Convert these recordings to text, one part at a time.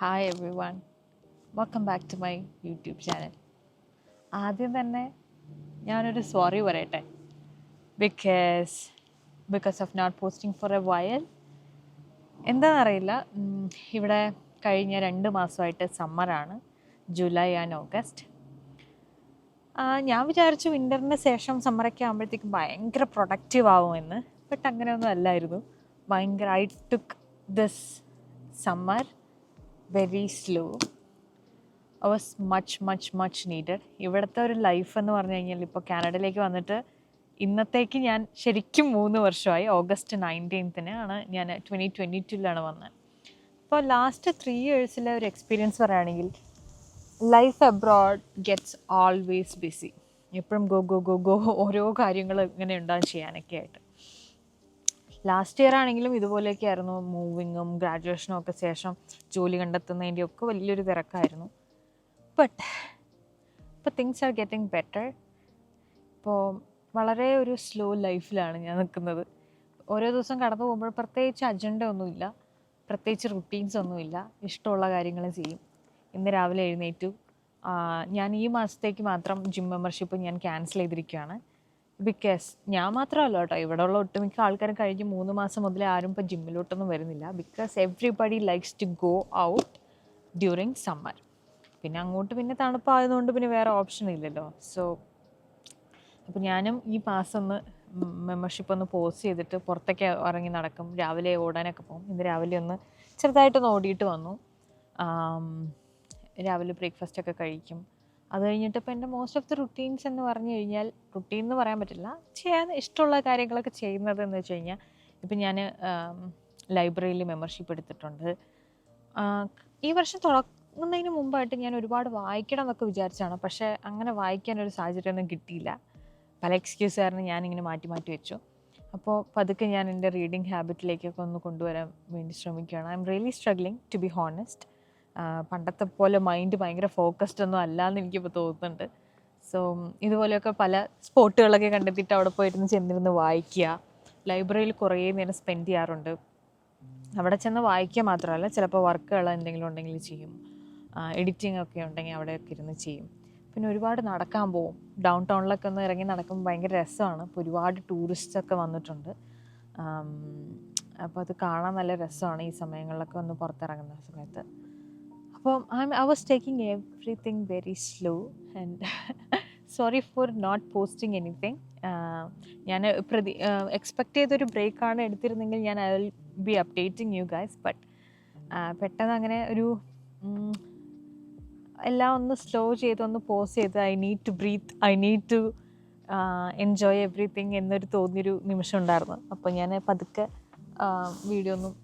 Hi everyone, welcome back to my YouTube channel. ആദ്യം തന്നെ ഞാനൊരു സോറി പറയട്ടെ. Because of not posting for a while. എന്താണെന്നറിയില്ല, ഇവിടെ കഴിഞ്ഞ 2 മാസമായിട്ട് സമ്മറാണ്, ജൂലൈ ആൻഡ് ഓഗസ്റ്റ്. ഞാൻ വിചാരിച്ചു വിൻ്ററിന് ശേഷം സമ്മറൊക്കെ ആകുമ്പോഴത്തേക്കും ഭയങ്കര പ്രൊഡക്റ്റീവ് ആവുമെന്ന്. ബട്ട് അങ്ങനെയൊന്നും അല്ലായിരുന്നു. I took this summer very slow. Was much needed. ഇവിടുത്തെ ഒരു ലൈഫ് എന്ന് പറഞ്ഞു കഴിഞ്ഞാൽ, ഇപ്പോൾ കാനഡയിലേക്ക് വന്നിട്ട് ഇന്നത്തേക്ക് ഞാൻ ശരിക്കും 3 വർഷമായി. ഓഗസ്റ്റ് 19 ആണ് ഞാൻ 2022 വന്നത്. അപ്പോൾ ലാസ്റ്റ് 3 ഇയേഴ്സിലെ ഒരു എക്സ്പീരിയൻസ് പറയുകയാണെങ്കിൽ, life abroad gets always busy. എപ്പോഴും ഗോ ഓരോ കാര്യങ്ങൾ ഇങ്ങനെ ഉണ്ടാകും ചെയ്യാനൊക്കെ ആയിട്ട്. ലാസ്റ്റ് ഇയർ ആണെങ്കിലും ഇതുപോലെയൊക്കെ ആയിരുന്നു. മൂവിങ്ങും ഗ്രാജുവേഷനും ഒക്കെ ശേഷം ജോലി കണ്ടെത്തുന്നതിൻ്റെ ഒക്കെ വലിയൊരു തിരക്കായിരുന്നു. ബട്ട് ഇപ്പോൾ തിങ്സ് ആർ ഗെറ്റിംഗ് ബെറ്റർ. ഇപ്പോൾ വളരെ ഒരു സ്ലോ ലൈഫിലാണ് ഞാൻ നിൽക്കുന്നത്. ഓരോ ദിവസം കടന്നു പോകുമ്പോൾ പ്രത്യേകിച്ച് അജണ്ട ഒന്നുമില്ല, പ്രത്യേകിച്ച് റുട്ടീൻസ് ഒന്നുമില്ല. ഇഷ്ടമുള്ള കാര്യങ്ങൾ ചെയ്യും. ഇന്ന് രാവിലെ എഴുന്നേറ്റു. ഞാൻ ഈ മാസത്തേക്ക് മാത്രം ജിം മെമ്പർഷിപ്പ് ഞാൻ ക്യാൻസൽ ചെയ്തിരിക്കുകയാണ്. ബിക്കോസ് ഞാൻ മാത്രമല്ല കേട്ടോ, ഇവിടെയുള്ള ഒട്ടുമിക്ക ആൾക്കാരും കഴിഞ്ഞ് 3 മാസം മുതലേ ആരും ഇപ്പോൾ ജിമ്മിലോട്ടൊന്നും വരുന്നില്ല. Because everybody likes to go out during summer. പിന്നെ അങ്ങോട്ട് പിന്നെ തണുപ്പായതുകൊണ്ട് പിന്നെ വേറെ ഓപ്ഷൻ ഇല്ലല്ലോ. സോ അപ്പോൾ ഞാനും ഈ മാസം ഒന്ന് മെമ്പർഷിപ്പ് ഒന്ന് പോസ്റ്റ് ചെയ്തിട്ട് പുറത്തൊക്കെ ഇറങ്ങി നടക്കും. രാവിലെ ഓടാനൊക്കെ പോകും. ഇന്ന് രാവിലെ ഒന്ന് ചെറുതായിട്ടൊന്ന് ഓടിയിട്ട് വന്നു. രാവിലെ ബ്രേക്ക്ഫാസ്റ്റൊക്കെ കഴിക്കും. അത് കഴിഞ്ഞിട്ട് ഇപ്പോൾ എൻ്റെ മോസ്റ്റ് ഓഫ് ദി റുട്ടീൻസ് എന്ന് പറഞ്ഞു കഴിഞ്ഞാൽ, റുട്ടീൻ എന്ന് പറയാൻ പറ്റില്ല, ചെയ്യാൻ ഇഷ്ടമുള്ള കാര്യങ്ങളൊക്കെ ചെയ്യുന്നത് എന്ന് വെച്ച് കഴിഞ്ഞാൽ, ഇപ്പം ഞാൻ ലൈബ്രറിയിൽ മെമ്പർഷിപ്പ് എടുത്തിട്ടുണ്ട്. ഈ വർഷം തുടങ്ങുന്നതിന് മുമ്പായിട്ട് ഞാൻ ഒരുപാട് വായിക്കണം എന്നൊക്കെ വിചാരിച്ചാണ്. പക്ഷേ അങ്ങനെ വായിക്കാനൊരു സാഹചര്യമൊന്നും കിട്ടിയില്ല. പല എക്സ്ക്യൂസ് കാരണം ഞാനിങ്ങനെ മാറ്റി വെച്ചു. അപ്പോൾ പതുക്കെ ഞാൻ എൻ്റെ റീഡിങ് ഹാബിറ്റിലേക്കൊക്കെ ഒന്ന് കൊണ്ടുവരാൻ വേണ്ടി ശ്രമിക്കുകയാണ്. I'm really struggling to be honest. പണ്ടത്തെ പോലെ മൈൻഡ് ഭയങ്കര ഫോക്കസ്ഡ് ഒന്നും അല്ലയെന്ന് എനിക്കിപ്പോൾ തോന്നുന്നുണ്ട്. സോ ഇതുപോലെയൊക്കെ പല സ്പോട്ടുകളൊക്കെ കണ്ടെത്തിയിട്ട് അവിടെ പോയിരുന്ന് ചെന്നിരുന്ന് വായിക്കുക. ലൈബ്രറിയിൽ കുറേ നേരം സ്പെൻഡ് ചെയ്യാറുണ്ട്. അവിടെ ചെന്ന് വായിക്കുക മാത്രമല്ല, ചിലപ്പോൾ വർക്കുകൾ എന്തെങ്കിലും ഉണ്ടെങ്കിൽ ചെയ്യും. എഡിറ്റിംഗ് ഒക്കെ ഉണ്ടെങ്കിൽ അവിടെയൊക്കെ ഇരുന്ന് ചെയ്യും. പിന്നെ ഒരുപാട് നടക്കാൻ പോവും. ഡൗൺ ടൗണിലൊക്കെ ഒന്ന് ഇറങ്ങി നടക്കുമ്പോൾ ഭയങ്കര രസമാണ്. ഇപ്പോൾ ഒരുപാട് ടൂറിസ്റ്റൊക്കെ വന്നിട്ടുണ്ട്. അപ്പോൾ അത് കാണാൻ നല്ല രസമാണ് ഈ സമയങ്ങളിലൊക്കെ ഒന്ന് പുറത്തിറങ്ങുന്ന സമയത്ത്. അപ്പോൾ I was taking everything very slow and sorry for not posting anything. ഞാൻ എക്സ്പെക്റ്റ് ചെയ്തൊരു ബ്രേക്കാണ് എടുത്തിരുന്നെങ്കിൽ ഞാൻ I will be updating you guys. But പെട്ടെന്ന് അങ്ങനെ ഒരു എല്ലാം ഒന്ന് സ്ലോ ചെയ്തൊന്ന് പോസ് ചെയ്ത് I need to breathe, I need to enjoy everything എന്നൊരു തോന്നിയൊരു നിമിഷം ഉണ്ടായിരുന്നു. അപ്പോൾ ഞാൻ പതുക്കെ വീഡിയോ ഒന്നും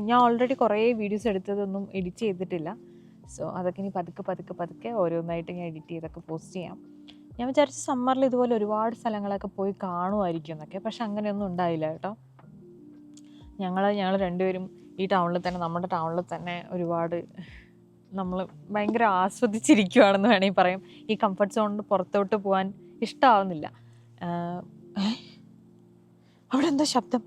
ഞാൻ ഓൾറെഡി കുറേ വീഡിയോസ് എടുത്തതൊന്നും എഡിറ്റ് ചെയ്തിട്ടില്ല. സോ അതൊക്കെ ഇനി പതുക്കെ ഓരോന്നായിട്ട് ഞാൻ എഡിറ്റ് ചെയ്തൊക്കെ പോസ്റ്റ് ചെയ്യാം. ഞാൻ വിചാരിച്ചു സമ്മറിൽ ഇതുപോലെ ഒരുപാട് സ്ഥലങ്ങളൊക്കെ പോയി കാണുമായിരിക്കും എന്നൊക്കെ. പക്ഷെ അങ്ങനെയൊന്നും ഉണ്ടായില്ല കേട്ടോ. ഞങ്ങൾ രണ്ടുപേരും ഈ ടൗണിൽ തന്നെ, നമ്മുടെ ടൗണിൽ തന്നെ ഒരുപാട് നമ്മൾ ഭയങ്കര ആസ്വദിച്ചിരിക്കുകയാണെന്ന് വേണമെങ്കിൽ പറയാം. ഈ കംഫർട്ട് സോണിൽ പുറത്തോട്ട് പോകാൻ ഇഷ്ടമാവുന്നില്ല. അവിടെ എന്താ ശബ്ദം?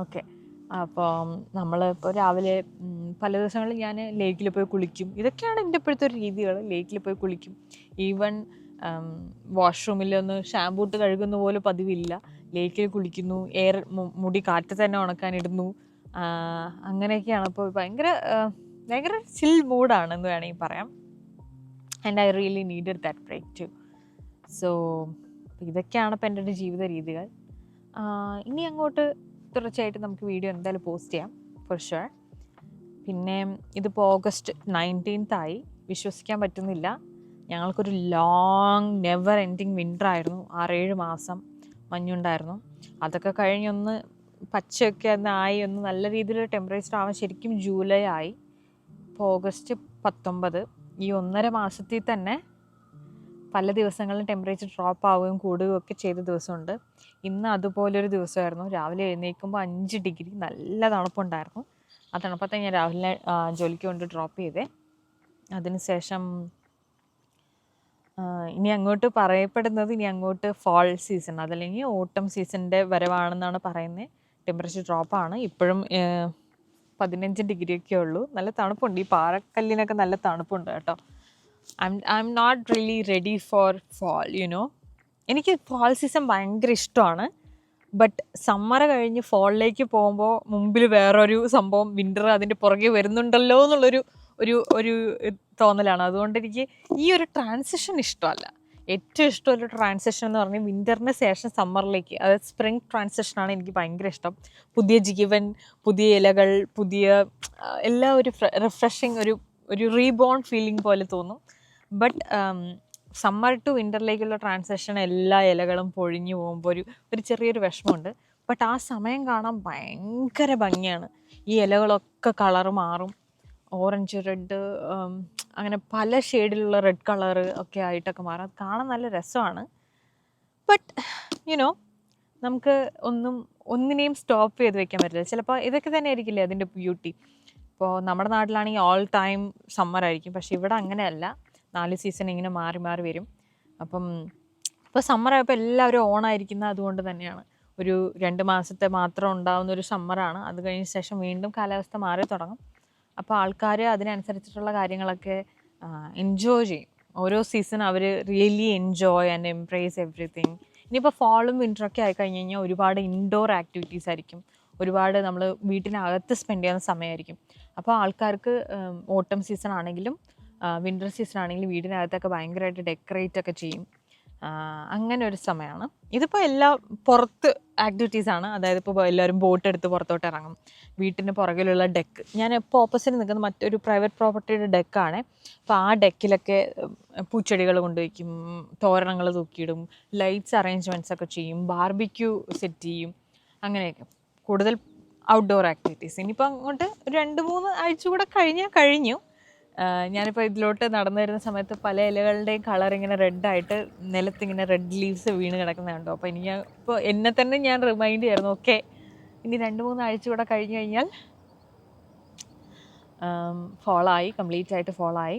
ഓക്കെ. അപ്പം നമ്മളിപ്പോൾ രാവിലെ പല ദിവസങ്ങളിൽ ഞാൻ ലേക്കിൽ പോയി കുളിക്കും. ഇതൊക്കെയാണ് എൻ്റെ ഇപ്പോഴത്തെ ഒരു രീതികൾ. ലേക്കിൽ പോയി കുളിക്കും. ഈവൻ വാഷ്റൂമിലൊന്ന് ഷാമ്പൂ ഇട്ട് കഴുകുന്ന പോലെ പതിവില്ല. ലേക്കിൽ കുളിക്കുന്നു, മുടി കാറ്റ് തന്നെ ഉണക്കാനിടുന്നു. അങ്ങനെയൊക്കെയാണ്. അപ്പോൾ ഭയങ്കര ചിൽ മൂഡാണെന്ന് വേണമെങ്കിൽ പറയാം. And I really needed that break too. So ഇതൊക്കെയാണ് ഇപ്പോൾ എൻ്റെ ഒരു ജീവിത രീതികൾ. ഇനി അങ്ങോട്ട് തീർച്ചയായിട്ടും നമുക്ക് വീഡിയോ എന്തായാലും പോസ്റ്റ് ചെയ്യാം, ഫോർ ഷുവർ. പിന്നെ ഇതിപ്പോൾ ഓഗസ്റ്റ് 19 ആയി. വിശ്വസിക്കാൻ പറ്റുന്നില്ല. ഞങ്ങൾക്കൊരു ലോങ് നെവർ എൻഡിങ് വിൻ്റർ ആയിരുന്നു. 6-7 മാസം മഞ്ഞുണ്ടായിരുന്നു. അതൊക്കെ കഴിഞ്ഞൊന്ന് പച്ചയൊക്കെ ആയി ഒന്ന് നല്ല രീതിയിൽ ടെമ്പറേച്ചർ ആവാൻ ശരിക്കും ജൂലൈ ആയി. ഇപ്പോൾ ഓഗസ്റ്റ് 19. ഈ 1.5 മാസത്തിൽ തന്നെ പല ദിവസങ്ങളിലും ടെമ്പറേച്ചർ ഡ്രോപ്പ് ആവുകയും കൂടുകയും ഒക്കെ ചെയ്ത ദിവസമുണ്ട്. ഇന്ന് അതുപോലൊരു ദിവസമായിരുന്നു. രാവിലെ എഴുന്നേൽക്കുമ്പോൾ 5 ഡിഗ്രി നല്ല തണുപ്പുണ്ടായിരുന്നു. ആ തണുപ്പത്തെ ഞാൻ രാവിലെ ജോലിക്ക് കൊണ്ട് ഡ്രോപ്പ് ചെയ്തേ. അതിനുശേഷം ഇനി അങ്ങോട്ട് പറയപ്പെടുന്നത്, ഇനി അങ്ങോട്ട് ഫാൾ സീസൺ അതല്ലെങ്കിൽ ഓട്ടം സീസണിൻ്റെ വരവാണെന്നാണ് പറയുന്നത്. ടെമ്പറേച്ചർ ഡ്രോപ്പാണ്. ഇപ്പോഴും 15 ഡിഗ്രിയൊക്കെ ഉള്ളൂ. നല്ല തണുപ്പുണ്ട്, ഈ പാറക്കല്ലിനൊക്കെ നല്ല തണുപ്പുണ്ട് കേട്ടോ. I'm not really ready for fall, എനിക്ക് ഫാൾ സീസൺ ഭയങ്കര ഇഷ്ടമാണ്. ബട്ട് സമ്മർ കഴിഞ്ഞ് ഫോളിലേക്ക് പോകുമ്പോൾ മുമ്പിൽ വേറൊരു സംഭവം വിൻ്റർ അതിൻ്റെ പുറകെ വരുന്നുണ്ടല്ലോ എന്നുള്ളൊരു ഒരു ഒരു തോന്നലാണ്. അതുകൊണ്ട് എനിക്ക് ഈ ഒരു ട്രാൻസിഷൻ ഇഷ്ടമല്ല. ഏറ്റവും ഇഷ്ടമുള്ള ട്രാൻസിഷൻ എന്ന് പറഞ്ഞാൽ വിൻ്ററിന് ശേഷം സമ്മറിലേക്ക്, അതായത് സ്പ്രിങ് ട്രാൻസിഷനാണ് എനിക്ക് ഭയങ്കര ഇഷ്ടം. പുതിയ ജീവൻ, പുതിയ ഇലകൾ, പുതിയ എല്ലാ ഒരു റിഫ്രഷിങ്, ഒരു റീബോൺ ഫീലിംഗ് പോലെ തോന്നും. ബട്ട് സമ്മർ ടു വിൻ്ററിലേക്കുള്ള ട്രാൻസിഷൻ എല്ലാ ഇലകളും പൊഴിഞ്ഞു പോകുമ്പോൾ ഒരു ചെറിയൊരു വിഷമമുണ്ട്. ബട്ട് ആ സമയം കാണാൻ ഭയങ്കര ഭംഗിയാണ്. ഈ ഇലകളൊക്കെ കളറ് മാറും, ഓറഞ്ച്, റെഡ്, അങ്ങനെ പല ഷെയ്ഡിലുള്ള റെഡ് കളറ് ഒക്കെ ആയിട്ടൊക്കെ മാറും. അത് കാണാൻ നല്ല രസമാണ്. ബട്ട് നമുക്ക് ഒന്നിനെയും സ്റ്റോപ്പ് ചെയ്ത് വെക്കാൻ പറ്റില്ല. ചിലപ്പോൾ ഇതൊക്കെ തന്നെ ആയിരിക്കില്ലേ അതിൻ്റെ ബ്യൂട്ടി. ഇപ്പോൾ നമ്മുടെ നാട്ടിലാണെങ്കിൽ ഓൾ ടൈം സമ്മർ ആയിരിക്കും, പക്ഷെ ഇവിടെ അങ്ങനെയല്ല. 4 സീസൺ ഇങ്ങനെ മാറി മാറി വരും. അപ്പം ഇപ്പോൾ സമ്മറായപ്പോൾ എല്ലാവരും ഓണായിരിക്കുന്നത് അതുകൊണ്ട് തന്നെയാണ്. ഒരു 2 മാസത്തെ മാത്രം ഉണ്ടാകുന്ന ഒരു സമ്മറാണ്. അത് കഴിഞ്ഞ ശേഷം വീണ്ടും കാലാവസ്ഥ മാറി തുടങ്ങും. അപ്പോൾ ആൾക്കാർ അതിനനുസരിച്ചിട്ടുള്ള കാര്യങ്ങളൊക്കെ എൻജോയ് ചെയ്യും. ഓരോ സീസൺ അവർ really enjoy and embrace everything. ഇനിയിപ്പോൾ ഫാളും വിൻ്ററൊക്കെ ആയി കഴിഞ്ഞ് കഴിഞ്ഞാൽ ഒരുപാട് ഇൻഡോർ ആക്ടിവിറ്റീസ് ആയിരിക്കും, ഒരുപാട് നമ്മൾ വീട്ടിനകത്ത് സ്പെൻഡ് ചെയ്യുന്ന സമയമായിരിക്കും. അപ്പോൾ ആൾക്കാർക്ക് ഓട്ടം സീസൺ ആണെങ്കിലും വിൻ്റർ സീസൺ ആണെങ്കിലും വീടിനകത്തൊക്കെ ഭയങ്കരമായിട്ട് ഡെക്കറേറ്റ് ഒക്കെ ചെയ്യും. അങ്ങനെ ഒരു സമയമാണ് ഇതിപ്പോൾ. എല്ലാ പുറത്ത് ആക്ടിവിറ്റീസാണ്. അതായത് ഇപ്പോൾ എല്ലാവരും ബോട്ട് എടുത്ത് പുറത്തോട്ട് ഇറങ്ങും. വീട്ടിൻ്റെ പുറകിലുള്ള ഡെക്ക്, ഞാൻ ഇപ്പോൾ ഓപ്പോസിറ്റ് നിൽക്കുന്ന മറ്റൊരു പ്രൈവറ്റ് പ്രോപ്പർട്ടിയുടെ ഡെക്കാണ്. അപ്പോൾ ആ ഡെക്കിലൊക്കെ പൂച്ചെടികൾ കൊണ്ടുവയ്ക്കും, തോരണങ്ങൾ തൂക്കിയിടും, ലൈറ്റ്സ് അറേഞ്ച്മെൻറ്റ്സ് ഒക്കെ ചെയ്യും, ബാർബിക്യൂ സെറ്റ് ചെയ്യും. അങ്ങനെയൊക്കെ കൂടുതൽ ഔട്ട്ഡോർ ആക്ടിവിറ്റീസ്. ഇനിയിപ്പോൾ അങ്ങോട്ട് 2-3 ആഴ്ച കൂടെ കഴിഞ്ഞു. ഞാനിപ്പോൾ ഇതിലോട്ട് നടന്നു വരുന്ന സമയത്ത് പല ഇലകളുടെയും കളർ ഇങ്ങനെ റെഡായിട്ട് നിലത്തിങ്ങനെ റെഡ് ലീവ്സ് വീണ് കിടക്കുന്നത് കണ്ടു. അപ്പോൾ ഇപ്പോൾ എന്നെ തന്നെ ഞാൻ റിമൈൻഡ് ചെയ്യായിരുന്നു, ഓക്കെ ഇനി 2-3 ആഴ്ച കൂടെ കഴിഞ്ഞ് കഴിഞ്ഞാൽ ഫോളായി, കംപ്ലീറ്റ് ആയിട്ട് ഫോളായി.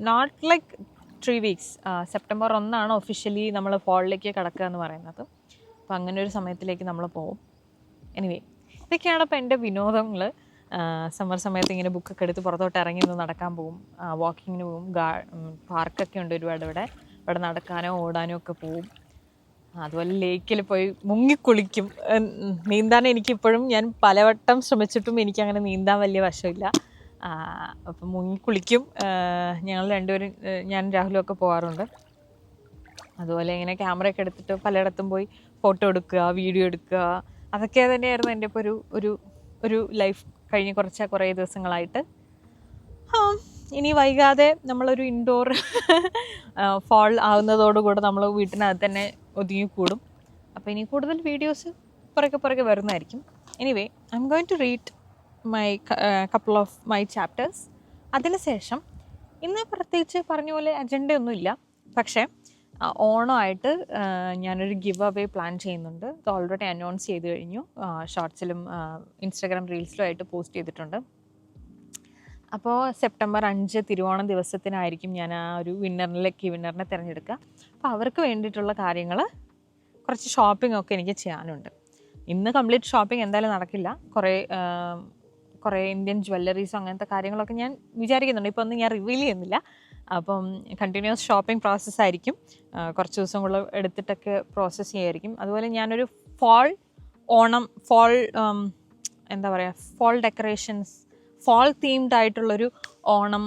Not like 3 weeks. September 1 officially നമ്മൾ ഫോളിലേക്ക് കിടക്കുക എന്ന് പറയുന്നത്. അപ്പോൾ അങ്ങനെ ഒരു സമയത്തിലേക്ക് നമ്മൾ പോകും. എനിവേ, ഇതൊക്കെയാണ് ഇപ്പോൾ എൻ്റെ വിനോദങ്ങൾ. സമ്മർ സമയത്ത് ഇങ്ങനെ ബുക്കൊക്കെ എടുത്ത് പുറത്തോട്ട് ഇറങ്ങി നിന്ന് നടക്കാൻ പോവും, വാക്കിങ്ങിന് പോവും. പാർക്കൊക്കെ ഉണ്ട് ഒരുപാട് ഇവിടെ നടക്കാനോ ഓടാനോ ഒക്കെ പോവും. അതുപോലെ ലേക്കിൽ പോയി മുങ്ങിക്കുളിക്കും. നീന്താൻ എനിക്കിപ്പോഴും, ഞാൻ പലവട്ടം ശ്രമിച്ചിട്ടും എനിക്കങ്ങനെ നീന്താൻ വലിയ വശമില്ല. അപ്പം മുങ്ങിക്കുളിക്കും. ഞങ്ങൾ രണ്ടുപേരും, ഞാൻ രാഹുലും ഒക്കെ പോകാറുണ്ട്. അതുപോലെ ഇങ്ങനെ ക്യാമറയൊക്കെ എടുത്തിട്ട് പലയിടത്തും പോയി ഫോട്ടോ എടുക്കുക, വീഡിയോ എടുക്കുക. അതൊക്കെ തന്നെയായിരുന്നു എൻ്റെ ഇപ്പോൾ ഒരു ലൈഫ് കഴിഞ്ഞ് കുറേ ദിവസങ്ങളായിട്ട്. ഇനി വൈകാതെ നമ്മളൊരു ഇൻഡോർ ഫാൾ ആവുന്നതോടുകൂടെ നമ്മൾ വീട്ടിനകത്ത് തന്നെ ഒതുങ്ങിക്കൂടും. അപ്പോൾ ഇനി കൂടുതൽ വീഡിയോസ് പുറകെ വരുന്നതായിരിക്കും. Anyway, I'm going to read my couple of my chapters. അതിനുശേഷം ഇന്ന് പ്രത്യേകിച്ച് പറഞ്ഞ പോലെ അജണ്ടയൊന്നുമില്ല. പക്ഷേ ഓണമായിട്ട് ഞാനൊരു ഗിവ് അവേ പ്ലാൻ ചെയ്യുന്നുണ്ട്. അത് ഓൾറെഡി അനൗൺസ് ചെയ്ത് കഴിഞ്ഞു. ഷോർട്സിലും ഇൻസ്റ്റാഗ്രാം റീൽസിലും ആയിട്ട് പോസ്റ്റ് ചെയ്തിട്ടുണ്ട്. അപ്പോൾ സെപ്റ്റംബർ 5 തിരുവോണ ദിവസത്തിനായിരിക്കും ഞാൻ ആ ഒരു വിന്നറിനെ തിരഞ്ഞെടുക്കുക. അപ്പോൾ അവർക്ക് വേണ്ടിയിട്ടുള്ള കാര്യങ്ങൾ, കുറച്ച് ഷോപ്പിംഗ് ഒക്കെ എനിക്ക് ചെയ്യാനുണ്ട്. ഇന്ന് കംപ്ലീറ്റ് ഷോപ്പിംഗ് എന്തായാലും നടക്കില്ല. കുറേ ഇന്ത്യൻ ജ്വല്ലറീസും അങ്ങനത്തെ കാര്യങ്ങളൊക്കെ ഞാൻ വിചാരിക്കുന്നുണ്ട്. ഇപ്പോൾ ഒന്നും ഞാൻ റിവീൽ ചെയ്യുന്നില്ല. അപ്പം കണ്ടിന്യൂസ് ഷോപ്പിംഗ് പ്രോസസ്സായിരിക്കും. കുറച്ച് ദിവസം കൂടെ എടുത്തിട്ടൊക്കെ പ്രോസസ്സ് ചെയ്യുമായിരിക്കും. അതുപോലെ ഞാനൊരു ഫാൾ എന്താ പറയുക, ഫാൾ ഡെക്കറേഷൻസ്, ഫാൾ തീംഡ് ആയിട്ടുള്ളൊരു ഓണം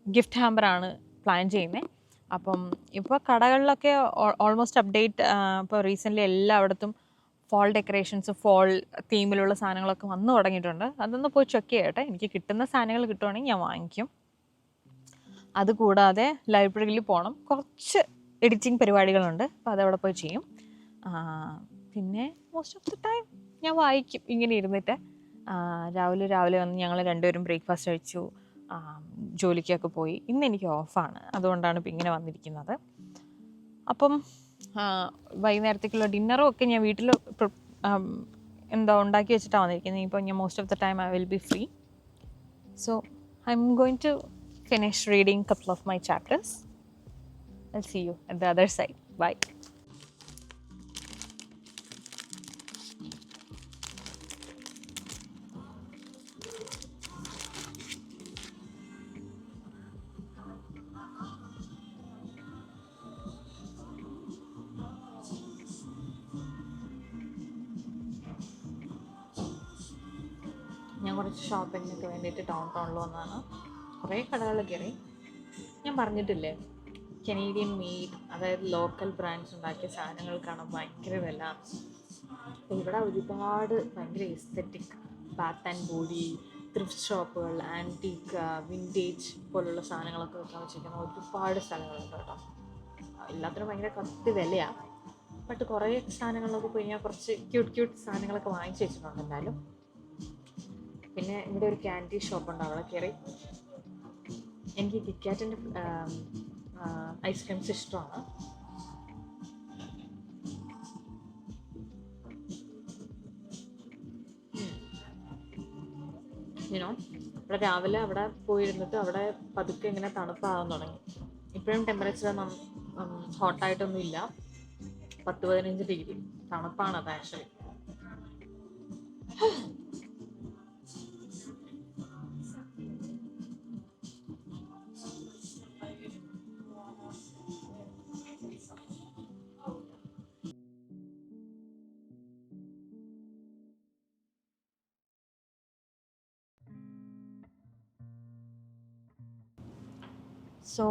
ഗിഫ്റ്റ് ഹാമ്പറാണ് പ്ലാൻ ചെയ്യുന്നത്. അപ്പം ഇപ്പോൾ കടകളിലൊക്കെ ഓൾമോസ്റ്റ് അപ്ഡേറ്റ്, ഇപ്പോൾ റീസെൻ്റ്ലി എല്ലായിടത്തും ഫാൾ ഡെക്കറേഷൻസ്, ഫാൾ തീമിലുള്ള സാധനങ്ങളൊക്കെ വന്നു തുടങ്ങിയിട്ടുണ്ട്. അതൊന്ന് പോയി ചെക്ക് ചെയ്യട്ടെ. എനിക്ക് കിട്ടുന്ന സാധനങ്ങൾ കിട്ടുവാണെങ്കിൽ ഞാൻ വാങ്ങിക്കും. അതുകൂടാതെ ലൈബ്രറിയിൽ പോകണം, കുറച്ച് എഡിറ്റിംഗ് പരിപാടികളുണ്ട്. അപ്പോൾ അതവിടെ പോയി ചെയ്യും. പിന്നെ മോസ്റ്റ് ഓഫ് ദി ടൈം ഞാൻ വായിക്കും ഇങ്ങനെ ഇരുന്നിട്ട്. രാവിലെ വന്ന് ഞങ്ങൾ രണ്ടുപേരും ബ്രേക്ക്ഫാസ്റ്റ് കഴിച്ചു, ജോലിക്കൊക്കെ പോയി. ഇന്ന് എനിക്ക് ഓഫാണ്, അതുകൊണ്ടാണ് ഇപ്പം ഇങ്ങനെ വന്നിരിക്കുന്നത്. അപ്പം വൈകുന്നേരത്തേക്കുള്ള ഡിന്നറും ഒക്കെ ഞാൻ വീട്ടിൽ ഉണ്ടാക്കി വെച്ചിട്ടാണ് വന്നിരിക്കുന്നത്. ഇപ്പോൾ ഞാൻ most of the time I will be free. So I'm going to finish reading a couple of my chapters. I'll see you at the other side. Bye. ഞാൻ കുറച്ച് ഷോപ്പിങ്ങിനൊക്കെ വേണ്ടിയിട്ട് ടൗണിൽ വന്നതാണ്. കുറേ കടകൾ കയറി. ഞാൻ പറഞ്ഞിട്ടില്ലേ, കനേഡിയൻ മെയ്ഡ്, അതായത് ലോക്കൽ ബ്രാൻഡ്സ് ഉണ്ടാക്കിയ സാധനങ്ങൾക്കാണ് ഭയങ്കര വില. അപ്പോൾ ഇവിടെ ഒരുപാട് ഭയങ്കര aesthetic Baat and body thrift ഷോപ്പുകൾ, ആൻറ്റീക്ക്, വിൻറ്റേജ് പോലുള്ള സാധനങ്ങളൊക്കെ വെക്കാൻ വെച്ചിരിക്കുന്ന ഒരുപാട് സ്ഥലങ്ങളുണ്ട് കേട്ടോ. എല്ലാത്തിനും ഭയങ്കര കത്തി വിലയാണ്. ബട്ട് കുറേ സാധനങ്ങളിലൊക്കെ പോയി ഞാൻ കുറച്ച് ക്യൂട്ട് സാധനങ്ങളൊക്കെ വാങ്ങിച്ച് വെച്ചിട്ടുണ്ട് എന്തായാലും. പിന്നെ ഇവിടെ ഒരു ക്യാൻഡി ഷോപ്പുണ്ട്, അവിടെ കയറി. എനിക്ക് കിറ്റ്കാറ്റിൻ്റെ ഐസ്ക്രീംസ് ഇഷ്ടമാണ്. ഇവിടെ രാവിലെ അവിടെ പോയിരുന്നിട്ട് അവിടെ പതുക്കെ ഇങ്ങനെ തണുപ്പാകാൻ തുടങ്ങി. ഇപ്പോഴും ടെമ്പറേച്ചർ ഹോട്ടായിട്ടൊന്നും ഇല്ല, 10-15 ഡിഗ്രി തണുപ്പാണത് ആക്ച്വലി. സോ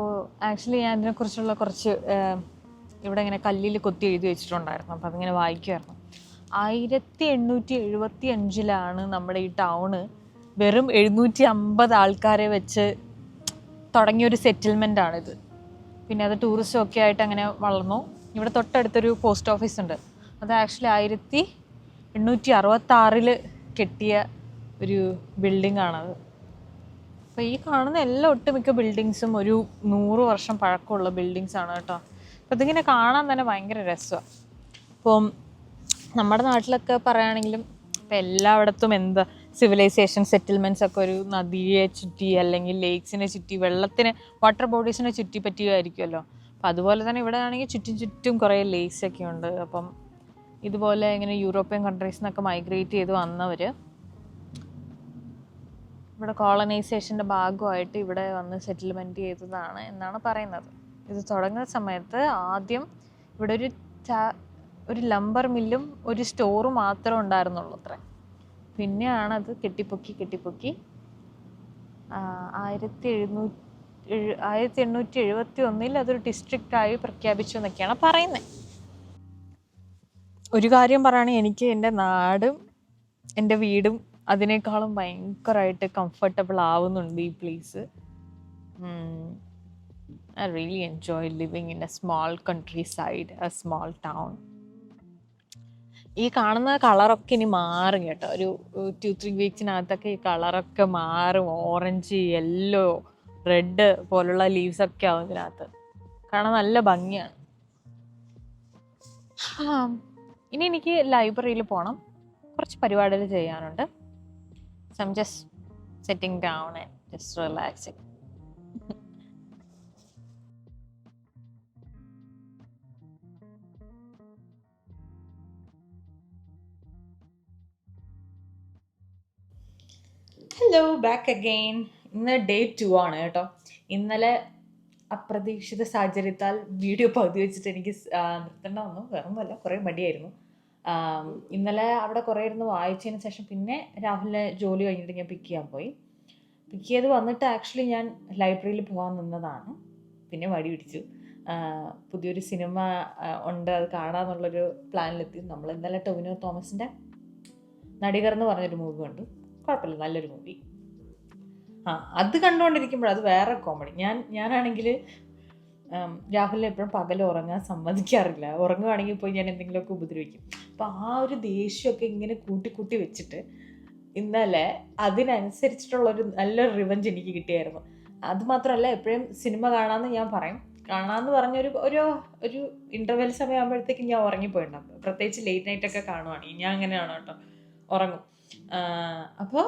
ആക്ച്വലി ഞാൻ ഇതിനെക്കുറിച്ചുള്ള കുറച്ച് ഇവിടെ ഇങ്ങനെ കല്ലിൽ കൊത്തി എഴുതി വെച്ചിട്ടുണ്ടായിരുന്നു. അപ്പോൾ അതിങ്ങനെ വായിക്കുമായിരുന്നു. 1875 നമ്മുടെ ഈ ടൗണ് വെറും 750 ആൾക്കാരെ വെച്ച് തുടങ്ങിയൊരു സെറ്റിൽമെൻറ്റാണിത്. പിന്നെ അത് ടൂറിസം ഒക്കെ ആയിട്ട് അങ്ങനെ വളർന്നു. ഇവിടെ തൊട്ടടുത്തൊരു പോസ്റ്റ് ഓഫീസ് ഉണ്ട്. അത് ആക്ച്വലി 1866 കെട്ടിയ ഒരു ബിൽഡിംഗ് ആണത്. അപ്പോൾ ഈ കാണുന്ന എല്ലാ ഒട്ടുമിക്ക ബിൽഡിങ്സും ഒരു 100 വർഷം പഴക്കമുള്ള ബിൽഡിങ്സാണ് കേട്ടോ. അപ്പോൾ ഇതിങ്ങനെ കാണാൻ തന്നെ ഭയങ്കര രസമാണ്. ഇപ്പം നമ്മുടെ നാട്ടിലൊക്കെ പറയുകയാണെങ്കിലും ഇപ്പം എല്ലായിടത്തും എന്താ സിവിലൈസേഷൻ സെറ്റിൽമെൻറ്റ്സ് ഒക്കെ ഒരു നദിയെ ചുറ്റി അല്ലെങ്കിൽ ലേക്സിനെ ചുറ്റി വാട്ടർ ബോഡീസിനെ ചുറ്റി പറ്റുകയായിരിക്കുമല്ലോ. അപ്പം അതുപോലെ തന്നെ ഇവിടെ ആണെങ്കിൽ ചുറ്റും കുറേ ലേക്സൊക്കെ ഉണ്ട്. അപ്പം ഇതുപോലെ ഇങ്ങനെ യൂറോപ്യൻ കൺട്രീസിൽ നിന്നൊക്കെ മൈഗ്രേറ്റ് ചെയ്ത് വന്നവർ ഇവിടെ കോളനൈസേഷൻ്റെ ഭാഗമായിട്ട് ഇവിടെ വന്ന് സെറ്റിൽമെൻറ്റ് ചെയ്തതാണ് എന്നാണ് പറയുന്നത്. ഇത് തുടങ്ങുന്ന സമയത്ത് ആദ്യം ഇവിടെ ഒരു ലംബർ മില്ലും ഒരു സ്റ്റോറും മാത്രമേ ഉണ്ടായിരുന്നുള്ളൂ അത്ര. പിന്നെയാണ് അത് കെട്ടിപ്പൊക്കി 1871 അതൊരു ഡിസ്ട്രിക്റ്റായി പ്രഖ്യാപിച്ചു എന്നൊക്കെയാണ് പറയുന്നത്. ഒരു കാര്യം പറയുകയാണെങ്കിൽ എനിക്ക് എൻ്റെ നാടും എൻ്റെ വീടും അതിനേക്കാളും ഭയങ്കരമായിട്ട് കംഫർട്ടബിൾ ആവുന്നുണ്ട് ഈ place. I really enjoy living in a small countryside, a small town. ഈ കാണുന്ന കളറൊക്കെ ഇനി മാറും കേട്ടോ. ഒരു 2-3 വീക്സിനകത്തൊക്കെ ഈ കളറൊക്കെ മാറും. ഓറഞ്ച്, യെല്ലോ, റെഡ് പോലുള്ള ലീവ്സൊക്കെ ആവും ഇതിനകത്ത്. കാണാൻ നല്ല ഭംഗിയാണ്. ഇനി എനിക്ക് ലൈബ്രറിയിൽ പോകണം, കുറച്ച് പരിപാടികൾ ചെയ്യാനുണ്ട്. So I'm just sitting down and just relaxing. Hello, back again. ഇന്ന് Day 2 ആണ് കേട്ടോ. ഇന്നലെ അപ്രതീക്ഷിത സാഹചര്യത്താൽ വീഡിയോ പകുതി വെച്ചിട്ട് എനിക്ക് നിർത്തേണ്ട വന്നു. വേറൊന്നുമല്ല, കുറേ മടിയായിരുന്നു. ഇന്നലെ അവിടെ കുറേ ഇരുന്ന് വായിച്ചതിന് ശേഷം പിന്നെ രാഹുലിനെ ജോലി കഴിഞ്ഞിട്ട് ഞാൻ പിക്ക് ചെയ്ത് വന്നിട്ട് ആക്ച്വലി ഞാൻ ലൈബ്രറിയിൽ പോകാൻ നിന്നതാണ്. പിന്നെ വടി പിടിച്ചു. പുതിയൊരു സിനിമ ഉണ്ട്, അത് കാണാമെന്നുള്ളൊരു പ്ലാനിലെത്തി. നമ്മൾ ഇന്നലെ ടൊവിനോ തോമസിൻ്റെ നടികർ എന്ന് പറഞ്ഞൊരു മൂവി കണ്ടു. കുഴപ്പമില്ല, നല്ലൊരു മൂവി. അത് കണ്ടുകൊണ്ടിരിക്കുമ്പോൾ അത് വേറെ കോമഡി. ഞാനാണെങ്കിൽ രാഹുലിനെ എപ്പോഴും പകൽ ഉറങ്ങാൻ സമ്മതിക്കാറില്ല. ഉറങ്ങുവാണെങ്കിൽ പോയി ഞാൻ എന്തെങ്കിലുമൊക്കെ ഉപദ്രവിക്കും. അപ്പോൾ ആ ഒരു ദേഷ്യമൊക്കെ ഇങ്ങനെ കൂട്ടി വെച്ചിട്ട് ഇന്നലെ അതിനനുസരിച്ചിട്ടുള്ളൊരു നല്ലൊരു റിവഞ്ച് എനിക്ക് കിട്ടിയായിരുന്നു. അതുമാത്രമല്ല, എപ്പോഴും സിനിമ കാണാമെന്ന് ഞാൻ പറയും. കാണാമെന്ന് പറഞ്ഞൊരു ഒരു ഇൻ്റർവെൽ സമയമാകുമ്പോഴത്തേക്കും ഞാൻ ഉറങ്ങിപ്പോയിട്ടുണ്ടാകും. പ്രത്യേകിച്ച് ലേറ്റ് നൈറ്റൊക്കെ കാണുവാണെങ്കിൽ ഞാൻ അങ്ങനെയാണ് കേട്ടോ, ഉറങ്ങും. അപ്പോൾ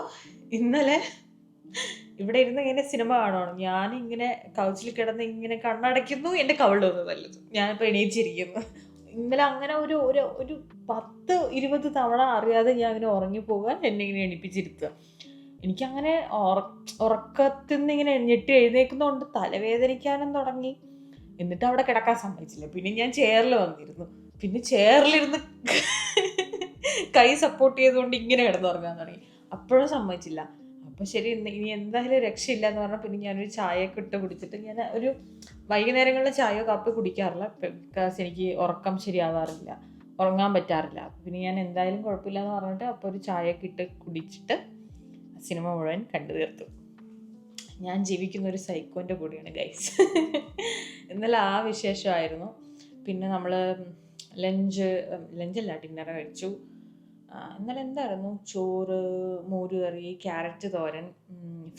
ഇന്നലെ ഇവിടെ ഇരുന്ന് ഇങ്ങനെ സിനിമ കാണുവാണ്. ഞാനിങ്ങനെ കൗച്ചിൽ കിടന്ന് ഇങ്ങനെ കണ്ണടയ്ക്കുന്നു, എൻ്റെ കവിളൊന്നും നല്ലത്, ഞാനിപ്പോൾ എണീച്ചിരിക്കുന്നു. ഇന്നലെ അങ്ങനെ ഒരു 10-20 തവണ അറിയാതെ ഞാൻ അങ്ങനെ ഉറങ്ങിപ്പോകാൻ എന്നെ ഇങ്ങനെ എണീപ്പിച്ചിരുത്തുക. എനിക്കങ്ങനെ ഉറക്കത്തിൽ നിന്ന് ഇങ്ങനെ ഞെട്ടി എഴുന്നേൽക്കുന്നതുകൊണ്ട് തലവേദനിക്കാനും തുടങ്ങി. എന്നിട്ട് അവിടെ കിടക്കാൻ സമ്മതിച്ചില്ല. പിന്നെ ഞാൻ ചെയറിൽ വന്നിരുന്നു. പിന്നെ ചെയറിലിരുന്ന് കൈ സപ്പോർട്ട് ചെയ്തുകൊണ്ട് ഇങ്ങനെ കിടന്നുറങ്ങാൻ തുടങ്ങി. അപ്പോഴും സമ്മതിച്ചില്ല. അപ്പോൾ ശരി ഇനി എന്തായാലും രക്ഷയില്ല എന്ന് പറഞ്ഞാൽ പിന്നെ ഞാനൊരു ചായയൊക്കെ ഇട്ട് കുടിച്ചിട്ട് ഞാൻ ഒരു വൈകുന്നേരങ്ങളിൽ ചായയോ കാപ്പി കുടിക്കാറില്ല. ബിക്കോസ് എനിക്ക് ഉറക്കം ശരിയാവാറില്ല, ഉറങ്ങാൻ പറ്റാറില്ല. അപ്പോൾ പിന്നെ ഞാൻ എന്തായാലും കുഴപ്പമില്ല എന്ന് പറഞ്ഞിട്ട് അപ്പോൾ ഒരു ചായയൊക്കെ ഇട്ട് കുടിച്ചിട്ട് സിനിമ മുഴുവൻ കണ്ടു തീർത്തു. ഞാൻ ജീവിക്കുന്ന ഒരു സൈക്കോൻ്റെ കൂടെയാണ് ഗൈസ്. ഇന്നലെ ആ വിശേഷമായിരുന്നു. പിന്നെ നമ്മൾ ലഞ്ചല്ല ഡിന്നർ കഴിച്ചു. ഇന്നലെ എന്തായിരുന്നു, ചോറ്, മോരുകറി, ക്യാരറ്റ് തോരൻ,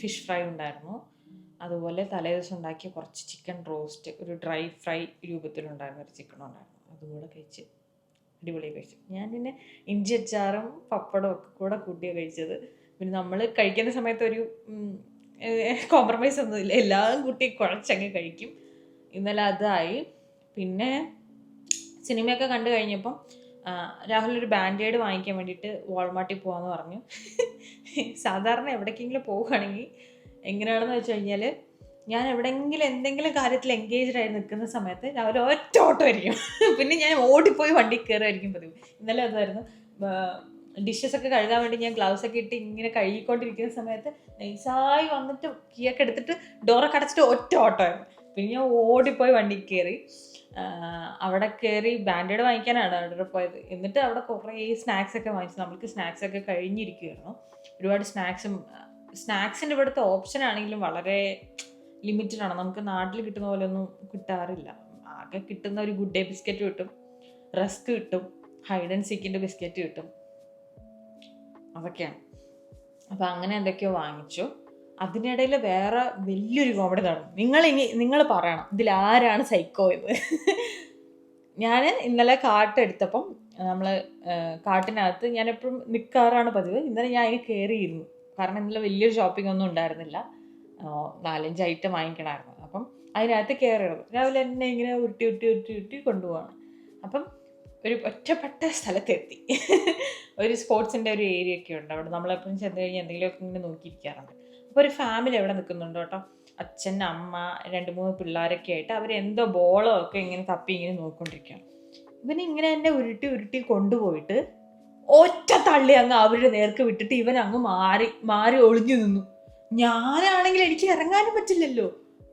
ഫിഷ് ഫ്രൈ ഉണ്ടായിരുന്നു. അതുപോലെ തലേദിവസം ഉണ്ടാക്കിയ കുറച്ച് ചിക്കൻ റോസ്റ്റ്, ഒരു ഡ്രൈ ഫ്രൈ രൂപത്തിലുണ്ടായിരുന്ന ഒരു ചിക്കൻ ഉണ്ടായിരുന്നു. അതുകൂടെ കഴിച്ച് അടിപൊളി കഴിച്ചു. ഞാൻ പിന്നെ ഇഞ്ചി അച്ചാറും പപ്പടവും ഒക്കെ കൂടെ കൂട്ടിയാണ് കഴിച്ചത്. പിന്നെ നമ്മൾ കഴിക്കുന്ന സമയത്ത് ഒരു കോംപ്രമൈസ് ഒന്നുമില്ല, എല്ലാം കൂട്ടി കുഴച്ചങ്ങ് കഴിക്കും. ഇന്നലെ അതായി. പിന്നെ സിനിമയൊക്കെ കണ്ടു കഴിഞ്ഞപ്പം രാഹുൽ ഒരു ബാൻഡേഡ് വാങ്ങിക്കാൻ വേണ്ടിയിട്ട് വാൾമാർട്ടിൽ പോകാമെന്ന് പറഞ്ഞു. സാധാരണ എവിടേക്കെങ്കിലും പോവുകയാണെങ്കിൽ എങ്ങനെയാണെന്ന് വെച്ച് കഴിഞ്ഞാൽ ഞാൻ എവിടെയെങ്കിലും എന്തെങ്കിലും കാര്യത്തിൽ എൻഗേജ്ഡ് ആയി നിൽക്കുന്ന സമയത്ത് രാവിലെ ഒറ്റ ഓട്ടം ആയിരിക്കും. പിന്നെ ഞാൻ ഓടിപ്പോയി വണ്ടി കയറുമായിരിക്കും പതിവ്. ഇന്നലെ അതായിരുന്നു. ഡിഷസ് ഒക്കെ കഴുകാൻ വേണ്ടി ഞാൻ ഗ്ലൗസ് ഒക്കെ ഇട്ട് ഇങ്ങനെ കഴുകിക്കൊണ്ടിരിക്കുന്ന സമയത്ത് നൈസായി വന്നിട്ട് കീയൊക്കെ എടുത്തിട്ട് ഡോറൊക്കെ അടച്ചിട്ട് ഒറ്റ ഓട്ടമായിരുന്നു. പിന്നെ ഞാൻ ഓടിപ്പോയി വണ്ടി കയറി. അവിടെ കയറി ബാൻഡേഡ് വാങ്ങിക്കാനാണ് അവിടെ പോയത്. എന്നിട്ട് അവിടെ കുറേ സ്നാക്സ് ഒക്കെ വാങ്ങിച്ചു. നമ്മൾക്ക് സ്നാക്സ് ഒക്കെ കഴിഞ്ഞിരിക്കുമായിരുന്നു. ഒരുപാട് സ്നാക്സിൻ്റെ ഇവിടുത്തെ ഓപ്ഷൻ ആണെങ്കിലും വളരെ ലിമിറ്റഡ് ആണ്. നമുക്ക് നാട്ടിൽ കിട്ടുന്ന പോലെ ഒന്നും കിട്ടാറില്ല. ആകെ കിട്ടുന്ന ഒരു ഗുഡ് ഡേ ബിസ്ക്കറ്റ് കിട്ടും, റസ്ക് കിട്ടും, ഹൈഡ് ആൻഡ് സീക്കിൻ്റെ ബിസ്ക്കറ്റ് കിട്ടും, അതൊക്കെയാണ്. അപ്പം അങ്ങനെ എന്തൊക്കെയോ വാങ്ങിച്ചു. അതിനിടയിൽ വേറെ വലിയൊരു കോമഡി നടന്നു. നിങ്ങൾ പറയണം ഇതിലാരാണ് സൈക്കോ എന്ന്. ഞാൻ ഇന്നലെ കാർട്ട് എടുത്തപ്പം നമ്മൾ കാർട്ടിനകത്ത് ഞാൻ എപ്പോഴും നിൽക്കാറാണ് പതിവ്. ഇന്നലെ ഞാൻ അതിന് കയറിയിരുന്നു. കാരണം ഇന്നലെ വലിയൊരു ഷോപ്പിംഗ് ഒന്നും ഉണ്ടായിരുന്നില്ല, 4-5 ഐറ്റം വാങ്ങിക്കണമായിരുന്നു. അപ്പം അതിനകത്ത് കയറിയിരുന്നു. രാവിലെ എന്നെ ഇങ്ങനെ ഉരുട്ടി കൊണ്ടുപോവാണ്. അപ്പം ഒരു ഒറ്റപ്പെട്ട സ്ഥലത്തെത്തി. ഒരു സ്പോർട്സിൻ്റെ ഒരു ഏരിയ ഒക്കെ ഉണ്ട് അവിടെ. നമ്മളെപ്പോഴും ചെന്ന് കഴിഞ്ഞാൽ എന്തെങ്കിലുമൊക്കെ ഇങ്ങനെ നോക്കിയിരിക്കാറുണ്ട്. അപ്പോൾ ഒരു ഫാമിലി അവിടെ നിൽക്കുന്നുണ്ട് കേട്ടോ. അച്ഛൻ, അമ്മ, 2-3 പിള്ളേരൊക്കെ ആയിട്ട് അവരെന്തോ ബോളോ ഒക്കെ ഇങ്ങനെ തപ്പി ഇങ്ങനെ നോക്കിക്കൊണ്ടിരിക്കുകയാണ്. ഇവനിങ്ങനെ എന്നെ ഉരുട്ടി കൊണ്ടുപോയിട്ട് ഒറ്റ തള്ളി അങ്ങ് അവരുടെ നേർക്ക് വിട്ടിട്ട് ഇവൻ അങ്ങ് മാറി ഒളിഞ്ഞു നിന്നു. ഞാനാണെങ്കിൽ എനിക്ക് ഇറങ്ങാനും പറ്റില്ലല്ലോ,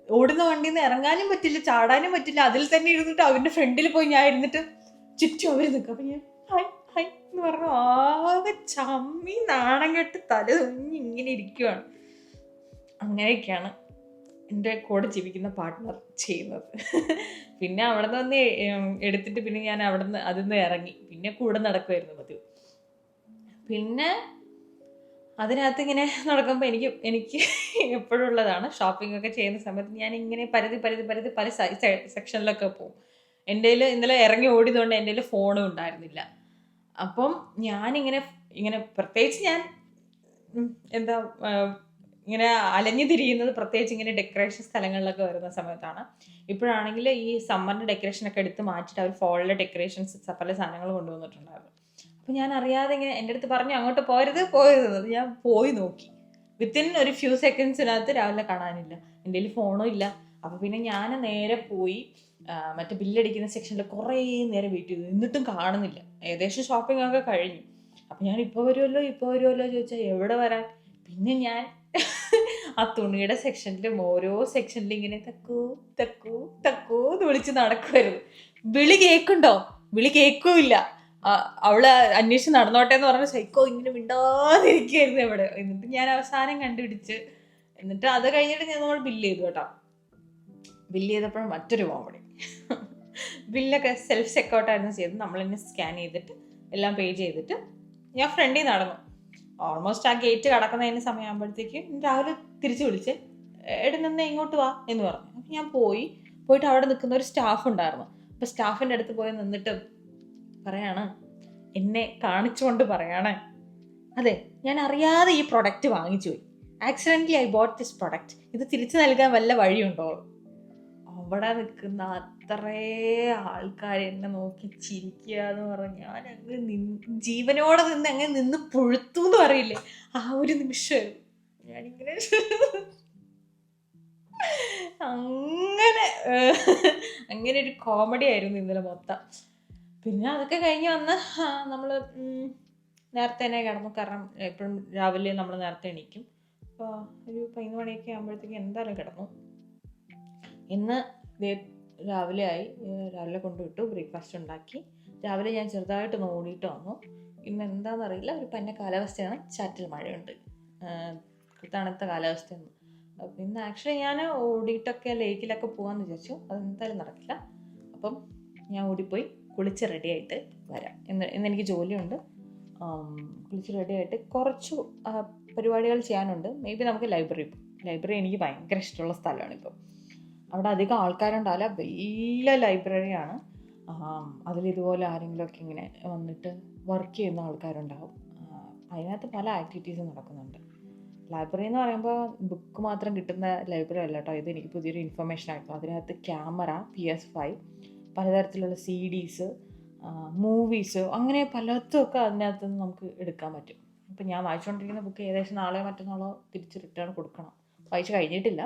ഓടുന്ന വണ്ടിയിൽ നിന്ന് ഇറങ്ങാനും പറ്റില്ല, ചാടാനും പറ്റില്ല. അതിൽ തന്നെ ഇരുന്നിട്ട് അവരുടെ ഫ്രണ്ടിൽ പോയി ഞാൻ ഇരുന്നിട്ട് ചുറ്റും അവർ നിൽക്കും. അപ്പം ഞാൻ ഹൈ എന്ന് പറഞ്ഞു ആകെ ചമ്മി നാണം കെട്ട് തല തുഞ്ഞി ഇങ്ങനെ ഇരിക്കുവാണ്. അങ്ങനെയൊക്കെയാണ് എൻ്റെ കൂടെ ജീവിക്കുന്ന പാർട്ട്ണർ ചെയ്യുന്നത്. പിന്നെ അവിടെ നിന്ന് എടുത്തിട്ട് പിന്നെ ഞാൻ അതിൽ നിന്ന് ഇറങ്ങി. പിന്നെ കൂടെ നടക്കുമായിരുന്നു പതിവ്. പിന്നെ അതിനകത്ത് ഇങ്ങനെ നടക്കുമ്പോൾ എനിക്ക് എപ്പോഴും ഉള്ളതാണ്, ഷോപ്പിംഗ് ഒക്കെ ചെയ്യുന്ന സമയത്ത് ഞാൻ ഇങ്ങനെ പരതി പല സെക്ഷനിലൊക്കെ പോകും. എൻ്റെ ഇന്നലെ ഇറങ്ങി ഓടിയതുകൊണ്ട് എൻ്റെ ഫോണും ഉണ്ടായിരുന്നില്ല. അപ്പം ഞാനിങ്ങനെ പ്രത്യേകിച്ച് ഞാൻ ഇങ്ങനെ അലഞ്ഞു തിരിയുന്നത് പ്രത്യേകിച്ച് ഇങ്ങനെ ഡെക്കറേഷൻ സ്ഥലങ്ങളിലൊക്കെ വരുന്ന സമയത്താണ്. ഇപ്പോഴാണെങ്കിൽ ഈ സമ്മറിൻ്റെ ഡെക്കറേഷനൊക്കെ എടുത്ത് മാറ്റിയിട്ട് അവർ ഫോളിലെ ഡെക്കറേഷൻസ് പല സാധനങ്ങൾ കൊണ്ടുവന്നിട്ടുണ്ടായിരുന്നു. അപ്പോൾ ഞാൻ അറിയാതെ ഇങ്ങനെ എൻ്റെ അടുത്ത് പറഞ്ഞു അങ്ങോട്ട് പോരുത്. ഞാൻ പോയി നോക്കി. വിത്തിൻ ഒരു ഫ്യൂ സെക്കൻഡ്സിനകത്ത് രാവിലെ കാണാനില്ല, എൻ്റെ കയ്യിൽ ഫോണും ഇല്ല. അപ്പോൾ പിന്നെ ഞാൻ നേരെ പോയി മറ്റേ ബില്ലടിക്കുന്ന സെക്ഷനിൽ കുറേ നേരം വെയിറ്റ് ചെയ്തു. എന്നിട്ടും കാണുന്നില്ല. ഏകദേശം ഷോപ്പിംഗ് ഒക്കെ കഴിഞ്ഞു. അപ്പം ഞാൻ ഇപ്പോൾ വരുമല്ലോ ചോദിച്ചാൽ എവിടെ വരാൻ. പിന്നെ ഞാൻ ആ തുണിയുടെ സെക്ഷനിലും ഓരോ സെക്ഷനിലും ഇങ്ങനെ തക്കൂ എന്ന് വിളിച്ച് നടക്കുമായിരുന്നു. വിളി കേൾക്കൂല്ല. അവള് അന്വേഷിച്ച് നടന്നോട്ടെ എന്ന് പറഞ്ഞ സൈക്കോ ഇങ്ങനെ മിണ്ടാതിരിക്കുകയായിരുന്നു ഇവിടെ. എന്നിട്ട് ഞാൻ അവസാനം കണ്ടുപിടിച്ച്, എന്നിട്ട് അത് കഴിഞ്ഞിട്ട് നമ്മൾ ബില്ല് ചെയ്തു കേട്ടോ. ബില്ല് ചെയ്തപ്പോഴും മറ്റൊരു കോമഡി. ബില്ലൊക്കെ സെൽഫ് ചെക്കൗട്ടായിരുന്നു ചെയ്തത്. നമ്മൾ തന്നെ സ്കാൻ ചെയ്തിട്ട് എല്ലാം പേ ചെയ്തിട്ട് ഞാൻ ഫ്രണ്ടിൽ നടന്നു. ഓൾമോസ്റ്റ് ആ ഗേറ്റ് കടക്കുന്നതിന് സമയമാകുമ്പോഴത്തേക്ക് രാവിലെ തിരിച്ച് വിളിച്ച് നിന്ന് ഇങ്ങോട്ട് വാ എന്ന് പറഞ്ഞു. അപ്പം ഞാൻ പോയിട്ട് അവിടെ നിൽക്കുന്ന ഒരു സ്റ്റാഫ് ഉണ്ടായിരുന്നു. അപ്പോൾ സ്റ്റാഫിൻ്റെ അടുത്ത് പോയി നിന്നിട്ട് പറയാണ്, എന്നെ കാണിച്ചുകൊണ്ട് പറയാണ്, അതെ ഞാൻ അറിയാതെ ഈ പ്രൊഡക്റ്റ് വാങ്ങിച്ചു പോയി, accidentally I boat this product, ഇത് തിരിച്ചു നൽകാൻ വല്ല വഴിയുണ്ടോ? അവിടെ നിൽക്കുന്ന അത്രേ ആൾക്കാർ എന്നെ നോക്കി ചിരിക്കുക എന്ന് പറഞ്ഞ് ഞാൻ ജീവനോടെ നിന്ന് പുഴുത്തു എന്ന് പറയില്ലേ, ആ ഒരു നിമിഷമായിരുന്നു. ഞാനിങ്ങനെ അങ്ങനെ ഒരു കോമഡി ആയിരുന്നു ഇന്നലെ മൊത്തം. പിന്നെ അതൊക്കെ കഴിഞ്ഞ് വന്ന് നമ്മൾ നേരത്തെ തന്നെ കിടന്നു, കാരണം എപ്പോഴും രാവിലെ നമ്മൾ നേരത്തെ എണീക്കും. അപ്പോൾ ഒരു 11 മണിയൊക്കെ ആകുമ്പോഴത്തേക്ക് എന്തായാലും കിടന്നു. ഇന്ന് രാവിലെ കൊണ്ടുവിട്ടു, ബ്രേക്ക്ഫാസ്റ്റ് ഉണ്ടാക്കി. രാവിലെ ഞാൻ ചെറുതായിട്ടൊന്ന് ഓടിയിട്ട് വന്നു. ഇന്ന് എന്താണെന്നറിയില്ല, ഒരു പന്ന കാലാവസ്ഥയാണ്, ചാറ്റൽ മഴയുണ്ട്, തണുത്ത കാലാവസ്ഥയാണ്. അപ്പം ഇന്ന് ആക്ച്വലി ഞാൻ ഓടിയിട്ടൊക്കെ ലേക്കിലൊക്കെ പോകാമെന്ന് വിചാരിച്ചു. അതെന്തായാലും നടക്കില്ല. അപ്പം ഞാൻ ഓടിപ്പോയി കുളിച്ച് റെഡിയായിട്ട് വരാം. ഇന്ന് എനിക്ക് ജോലിയുണ്ട്. കുളിച്ച് റെഡിയായിട്ട് കുറച്ച് പരിപാടികൾ ചെയ്യാനുണ്ട്. മേ ബി നമുക്ക് ലൈബ്രറി എനിക്ക് ഭയങ്കര ഇഷ്ടമുള്ള സ്ഥലമാണ്. ഇപ്പം അവിടെ അധികം ആൾക്കാരുണ്ടാവില്ല, വലിയ ലൈബ്രറിയാണ്. അതിലിതുപോലെ ആരെങ്കിലുമൊക്കെ ഇങ്ങനെ വന്നിട്ട് വർക്ക് ചെയ്യുന്ന ആൾക്കാരുണ്ടാവും. അതിനകത്ത് പല ആക്ടിവിറ്റീസും നടക്കുന്നുണ്ട്. ലൈബ്രറി എന്ന് പറയുമ്പോൾ ബുക്ക് മാത്രം കിട്ടുന്ന ലൈബ്രറി അല്ല കേട്ടോ. ഇത് എനിക്ക് പുതിയൊരു ഇൻഫർമേഷൻ ആയിരുന്നു. അതിനകത്ത് ക്യാമറ, PS5, പലതരത്തിലുള്ള CDs, മൂവീസ്, അങ്ങനെ പലതുമൊക്കെ അതിനകത്ത് നിന്ന് നമുക്ക് എടുക്കാൻ പറ്റും. ഇപ്പം ഞാൻ വായിച്ചുകൊണ്ടിരിക്കുന്ന ബുക്ക് ഏകദേശം നാളെയോ മറ്റന്നാളോ തിരിച്ച് റിട്ടേൺ കൊടുക്കണം. വായിച്ച് കഴിഞ്ഞിട്ടില്ല.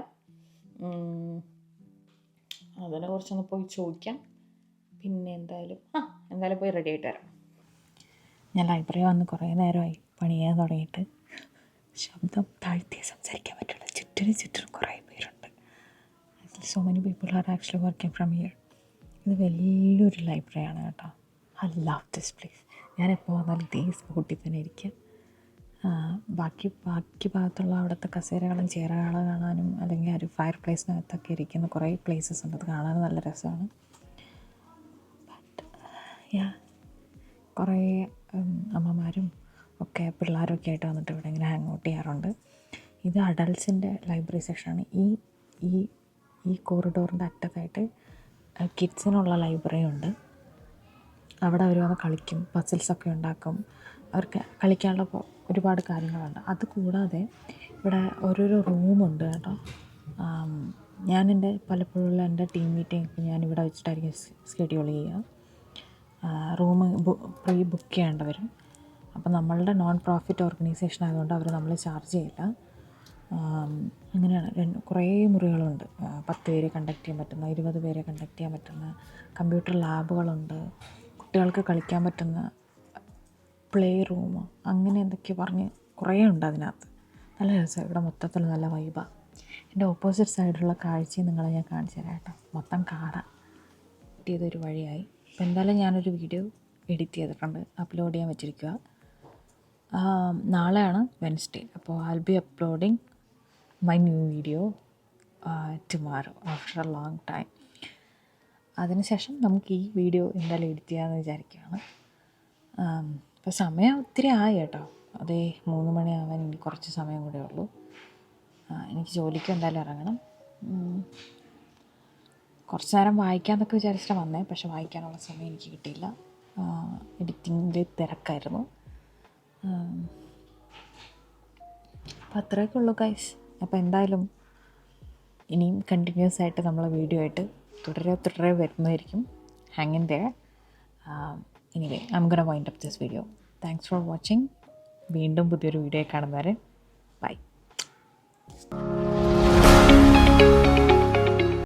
അതിനെക്കുറിച്ചൊന്ന് പോയി ചോദിക്കാം. പിന്നെ എന്തായാലും പോയി റെഡി ആയിട്ട് വരാം. ഞാൻ ലൈബ്രറി വന്ന് കുറേ നേരമായി പണി ചെയ്യാൻ തുടങ്ങിയിട്ട്. ശബ്ദം താഴ്ത്തിയേ സംസാരിക്കാൻ പറ്റുള്ളൂ. ചുറ്റിനും കുറേ പേരുണ്ട്. So many people are actually working from here. ഇത് വലിയൊരു ലൈബ്രറിയാണ് കേട്ടോ. I love this place. ഞാൻ എപ്പോൾ വന്നാലും ഇതേ സ്പോട്ടിൽ തന്നെ ഇരിക്കുക. ബാക്കി ഭാഗത്തുള്ള അവിടുത്തെ കസേരകളും ചെയറുകളും കാണാനും, അല്ലെങ്കിൽ ഒരു ഫയർ പ്ലേസിനകത്തൊക്കെ ഇരിക്കുന്ന കുറേ പ്ലേസസ് ഉണ്ട്. അത് കാണാനും നല്ല രസമാണ്. കുറേ അമ്മമാരും ഒക്കെ പിള്ളേരൊക്കെ ആയിട്ട് വന്നിട്ട് ഇവിടെ ഇങ്ങനെ ഹാങ് ഔട്ട് ചെയ്യാറുണ്ട്. ഇത് അഡൾട്ട്സിൻ്റെ ലൈബ്രറി സെക്ഷനാണ്. ഈ കോറിഡോറിൻ്റെ അറ്റത്തായിട്ട് കിഡ്സിനുള്ള ലൈബ്രറി ഉണ്ട്. അവിടെ അവർ വന്ന് കളിക്കും, പസിൽസൊക്കെ ഉണ്ടാക്കും. അവർക്ക് കളിക്കാനുള്ള ഒരുപാട് കാര്യങ്ങളുണ്ട്. അതുകൂടാതെ ഇവിടെ ഓരോരോ റൂമുണ്ട് കേട്ടോ. പലപ്പോഴുള്ള എൻ്റെ ടീം മീറ്റിംഗ് ഞാനിവിടെ വെച്ചിട്ടായിരിക്കും സ്കെഡ്യൂൾ ചെയ്യുക. റൂം പ്രീ ബുക്ക് ചെയ്യേണ്ടി വരും. അപ്പോൾ നമ്മളുടെ നോൺ പ്രോഫിറ്റ് ഓർഗനൈസേഷൻ ആയതുകൊണ്ട് അവർ നമ്മളെ ചാർജ് ചെയ്യില്ല. അങ്ങനെയാണ്. കുറേ മുറികളുണ്ട്. 10 പേരെ കണ്ടക്ട് ചെയ്യാൻ പറ്റുന്ന, 20 പേരെ കണ്ടക്ട് ചെയ്യാൻ പറ്റുന്ന കമ്പ്യൂട്ടർ ലാബുകളുണ്ട്. കുട്ടികൾക്ക് കളിക്കാൻ പറ്റുന്ന പ്ലേ റൂം, അങ്ങനെ എന്തൊക്കെയോ പറഞ്ഞ് കുറേ ഉണ്ട് അതിനകത്ത്. നല്ല രസമാണ്. ഇവിടെ മൊത്തത്തിൽ നല്ല വൈബാണ്. എൻ്റെ ഓപ്പോസിറ്റ് സൈഡിലുള്ള കാഴ്ചയും നിങ്ങളെ ഞാൻ കാണിച്ചു തരാം കേട്ടോ. മൊത്തം കാടാണ്. കിട്ടിയതൊരു വഴിയായി. അപ്പോൾ എന്തായാലും ഞാനൊരു വീഡിയോ എഡിറ്റ് ചെയ്തിട്ടുണ്ട്, അപ്ലോഡ് ചെയ്യാൻ വെച്ചിരിക്കുക. നാളെയാണ് വെൻസ്ഡേ. അപ്പോൾ I will B uploading my new video tomorrow after A long time. അതിനുശേഷം നമുക്ക് ഈ വീഡിയോ എന്തായാലും എഡിറ്റ് ചെയ്യാമെന്ന് വിചാരിക്കുകയാണ്. ഇപ്പോൾ സമയം ഒത്തിരി ആയി കേട്ടോ. അതേ 3 മണിയാവാൻ ഇനി കുറച്ച് സമയം കൂടെ ഉള്ളൂ. എനിക്ക് ജോലിക്ക് എന്തായാലും ഇറങ്ങണം. കുറച്ച് നേരം വായിക്കാമെന്നൊക്കെ വിചാരിച്ചിട്ടാണ് വന്നേ, പക്ഷെ വായിക്കാനുള്ള സമയം എനിക്ക് കിട്ടിയില്ല. എഡിറ്റിങ്ങിൽ തിരക്കായിരുന്നു. അപ്പോൾ അത്രയൊക്കെ ഉള്ളൂ ഗൈസ്. അപ്പോൾ എന്തായാലും ഇനിയും കണ്ടിന്യൂസ് ആയിട്ട് നമ്മൾ വീഡിയോ ആയിട്ട് തുടരെ വരുന്നതായിരിക്കും. Hang in there. Anyway, I am gonna wind up this video. Thanks for watching. വീണ്ടും പുതിയൊരു വീഡിയോ കാണുന്നവരെ ബൈ.